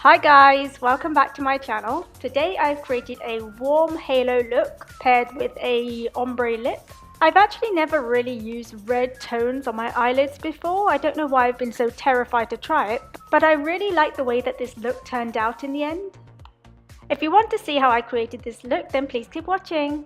Hi guys, welcome back to my channel. Today I've created a warm halo look paired with a ombre lip. I've actually never really used red tones on my eyelids before. I don't know why I've been so terrified to try it, but I really like the way that this look turned out in the end. If you want to see how I created this look, then please keep watching.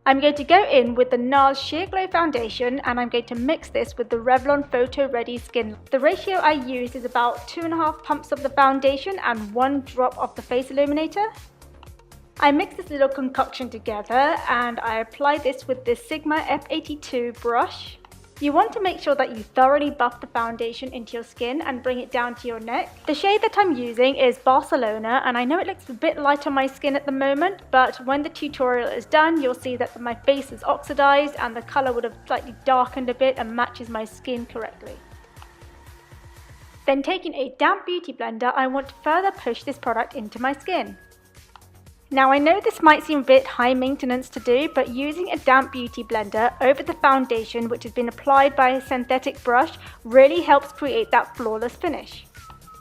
I'm going to go in with the NARS Sheer Glow Foundation and I'm going to mix this with the Revlon Photo Ready Skin. The ratio I use is about 2.5 pumps of the foundation and 1 drop of the face illuminator. I mix this little concoction together and I apply this with the Sigma F82 brush. You want to make sure that you thoroughly buff the foundation into your skin and bring it down to your neck. The shade that I'm using is Barcelona and I know it looks a bit light on my skin at the moment, but when the tutorial is done you'll see that my face is oxidized and the colour would have slightly darkened a bit and matches my skin correctly. Then taking a damp beauty blender, I want to further push this product into my skin. Now I know this might seem a bit high maintenance to do, but using a damp beauty blender over the foundation which has been applied by a synthetic brush really helps create that flawless finish.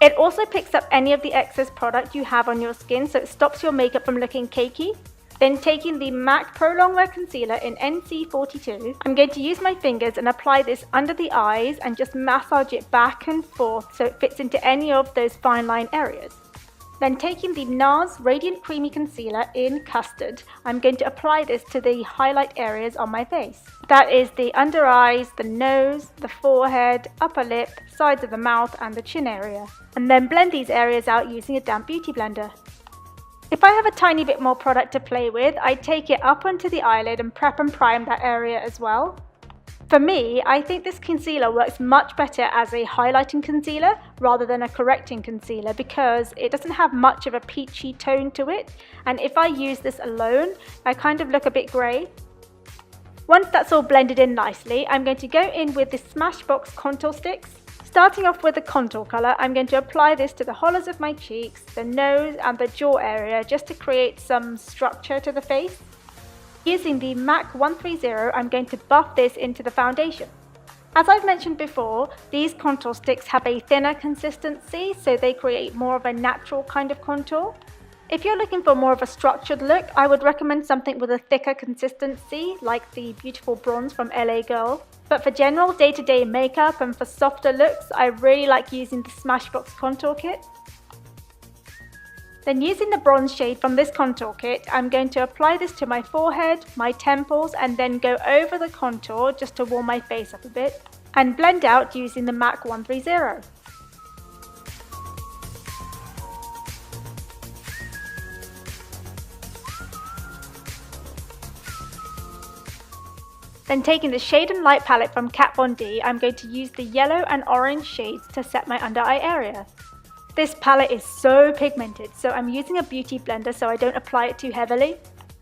It also picks up any of the excess product you have on your skin, so it stops your makeup from looking cakey. Then taking the MAC Pro Longwear Concealer in NC42, I'm going to use my fingers and apply this under the eyes and just massage it back and forth so it fits into any of those fine line areas. Then taking the NARS Radiant Creamy Concealer in Custard, I'm going to apply this to the highlight areas on my face. That is the under eyes, the nose, the forehead, upper lip, sides of the mouth and the chin area. And then blend these areas out using a damp beauty blender. If I have a tiny bit more product to play with, I take it up onto the eyelid and prep and prime that area as well. For me, I think this concealer works much better as a highlighting concealer rather than a correcting concealer because it doesn't have much of a peachy tone to it, and if I use this alone, I kind of look a bit grey. Once that's all blended in nicely, I'm going to go in with the Smashbox contour sticks. Starting off with the contour colour, I'm going to apply this to the hollows of my cheeks, the nose and the jaw area just to create some structure to the face. Using the MAC 130, I'm going to buff this into the foundation. As I've mentioned before, these contour sticks have a thinner consistency, so they create more of a natural kind of contour. If you're looking for more of a structured look, I would recommend something with a thicker consistency, like the beautiful bronze from LA Girl. But for general day-to-day makeup and for softer looks, I really like using the Smashbox contour kit. Then using the bronze shade from this contour kit, I'm going to apply this to my forehead, my temples and then go over the contour just to warm my face up a bit and blend out using the MAC 130. Then taking the Shade and Light palette from Kat Von D, I'm going to use the yellow and orange shades to set my under eye area. This palette is so pigmented, so I'm using a beauty blender so I don't apply it too heavily.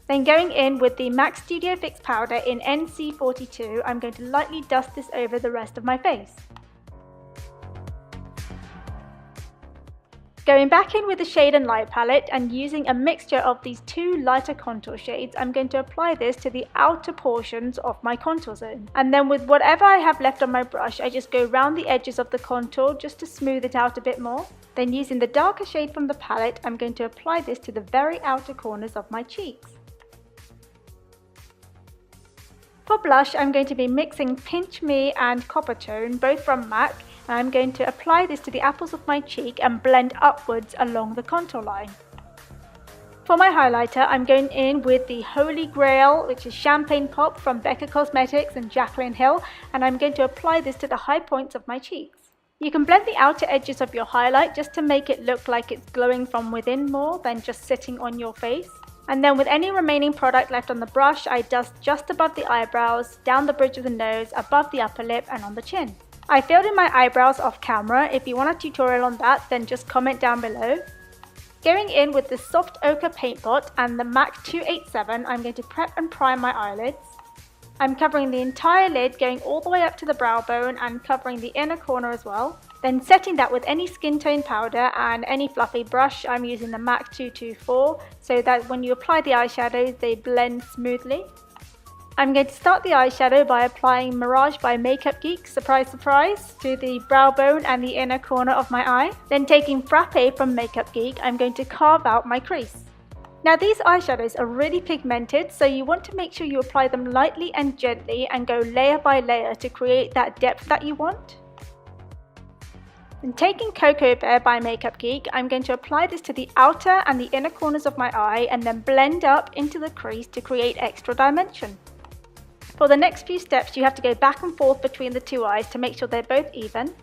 Then going in with the MAC Studio Fix powder in NC42, I'm going to lightly dust this over the rest of my face. Going back in with the Shade and Light palette and using a mixture of these two lighter contour shades, I'm going to apply this to the outer portions of my contour zone. And then with whatever I have left on my brush, I just go around the edges of the contour just to smooth it out a bit more. Then using the darker shade from the palette, I'm going to apply this to the very outer corners of my cheeks. For blush, I'm going to be mixing Pinch Me and Copper Tone, both from MAC. And I'm going to apply this to the apples of my cheek and blend upwards along the contour line. For my highlighter, I'm going in with the Holy Grail, which is Champagne Pop from Becca Cosmetics and Jaclyn Hill, and I'm going to apply this to the high points of my cheeks. You can blend the outer edges of your highlight just to make it look like it's glowing from within more than just sitting on your face. And then with any remaining product left on the brush, I dust just above the eyebrows, down the bridge of the nose, above the upper lip and on the chin. I filled in my eyebrows off camera. If you want a tutorial on that, then just comment down below. Going in with the soft ochre paint pot and the MAC 287, I'm going to prep and prime my eyelids. I'm covering the entire lid, going all the way up to the brow bone and covering the inner corner as well. Then setting that with any skin tone powder and any fluffy brush. I'm using the MAC 224 so that when you apply the eyeshadows, they blend smoothly. I'm going to start the eyeshadow by applying Mirage by Makeup Geek, surprise surprise, to the brow bone and the inner corner of my eye. Then taking Frappe from Makeup Geek, I'm going to carve out my crease. Now these eyeshadows are really pigmented, so you want to make sure you apply them lightly and gently and go layer by layer to create that depth that you want. And taking Cocoa Bear by Makeup Geek, I'm going to apply this to the outer and the inner corners of my eye and then blend up into the crease to create extra dimension. For the next few steps, you have to go back and forth between the two eyes to make sure they're both even.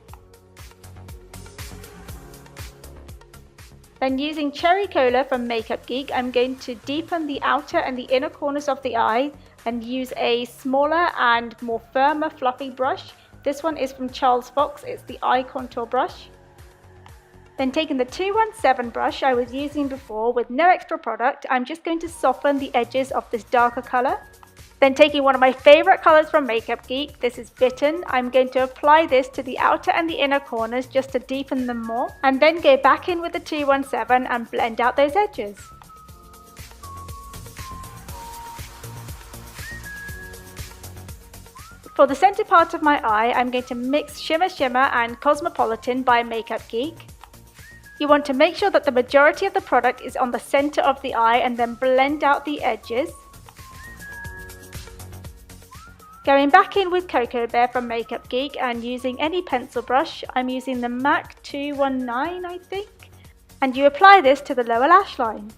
Then using Cherry Cola from Makeup Geek, I'm going to deepen the outer and the inner corners of the eye and use a smaller and more firmer fluffy brush. This one is from Charles Fox, it's the Eye Contour Brush. Then taking the 217 brush I was using before with no extra product, I'm just going to soften the edges of this darker colour. Then taking one of my favourite colours from Makeup Geek, this is Bitten, I'm going to apply this to the outer and the inner corners just to deepen them more. And then go back in with the 217 and blend out those edges. For the centre part of my eye, I'm going to mix Shimmer Shimmer and Cosmopolitan by Makeup Geek. You want to make sure that the majority of the product is on the centre of the eye and then blend out the edges. Going back in with Cocoa Bear from Makeup Geek and using any pencil brush, I'm using the MAC 219 I think. And you apply this to the lower lash line.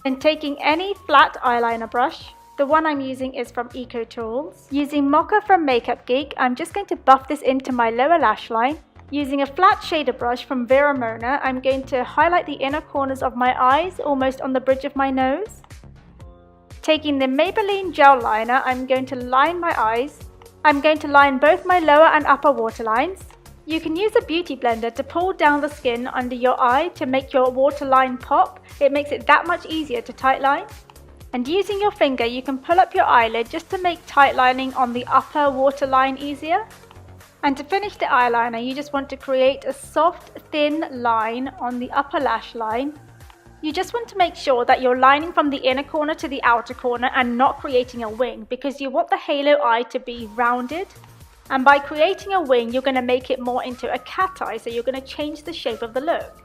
Then taking any flat eyeliner brush, the one I'm using is from Eco Tools. Using Mocha from Makeup Geek, I'm just going to buff this into my lower lash line. Using a flat shader brush from Vera Mona, I'm going to highlight the inner corners of my eyes, almost on the bridge of my nose. Taking the Maybelline gel liner, I'm going to line my eyes. I'm going to line both my lower and upper waterlines. You can use a beauty blender to pull down the skin under your eye to make your waterline pop. It makes it that much easier to tightline. And using your finger, you can pull up your eyelid just to make tightlining on the upper waterline easier. And to finish the eyeliner, you just want to create a soft, thin line on the upper lash line. You just want to make sure that you're lining from the inner corner to the outer corner and not creating a wing, because you want the halo eye to be rounded. And by creating a wing, you're going to make it more into a cat eye, so you're going to change the shape of the look.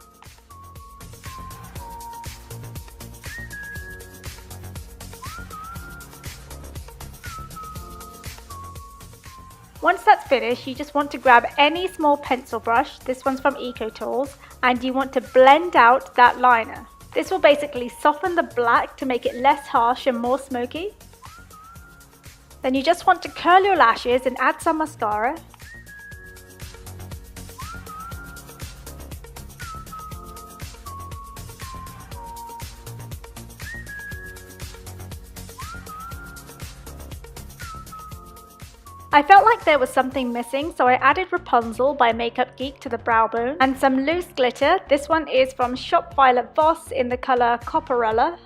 Once that's finished, you just want to grab any small pencil brush, this one's from Eco Tools, and you want to blend out that liner. This will basically soften the black to make it less harsh and more smoky. Then you just want to curl your lashes and add some mascara. I felt like there was something missing, so I added Rapunzel by Makeup Geek to the brow bone and some loose glitter. This one is from Shop Violet Voss in the colour Copperella.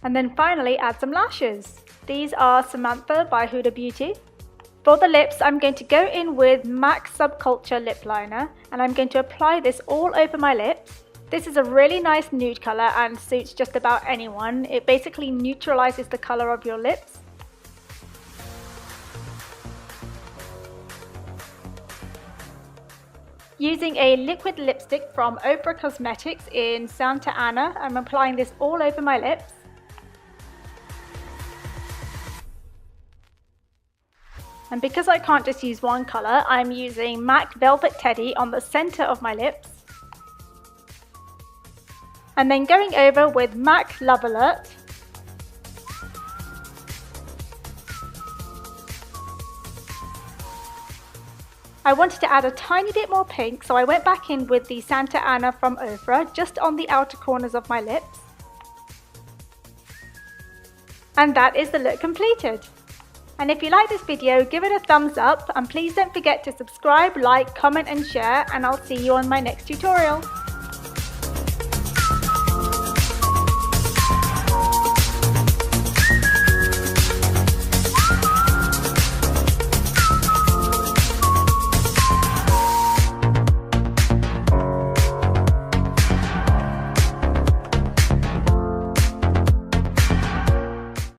And then finally add some lashes. These are Samantha by Huda Beauty. For the lips, I'm going to go in with MAC Subculture Lip Liner and I'm going to apply this all over my lips. This is a really nice nude colour and suits just about anyone. It basically neutralises the colour of your lips. Using a liquid lipstick from Ochre Cosmetics in Santa Ana, I'm applying this all over my lips. And because I can't just use one colour, I'm using MAC Velvet Teddy on the centre of my lips. And then going over with MAC Love Alert. I wanted to add a tiny bit more pink, so I went back in with the Santa Ana from Ochre, just on the outer corners of my lips. And that is the look completed. And if you like this video, give it a thumbs up, and please don't forget to subscribe, like, comment and share, and I'll see you on my next tutorial.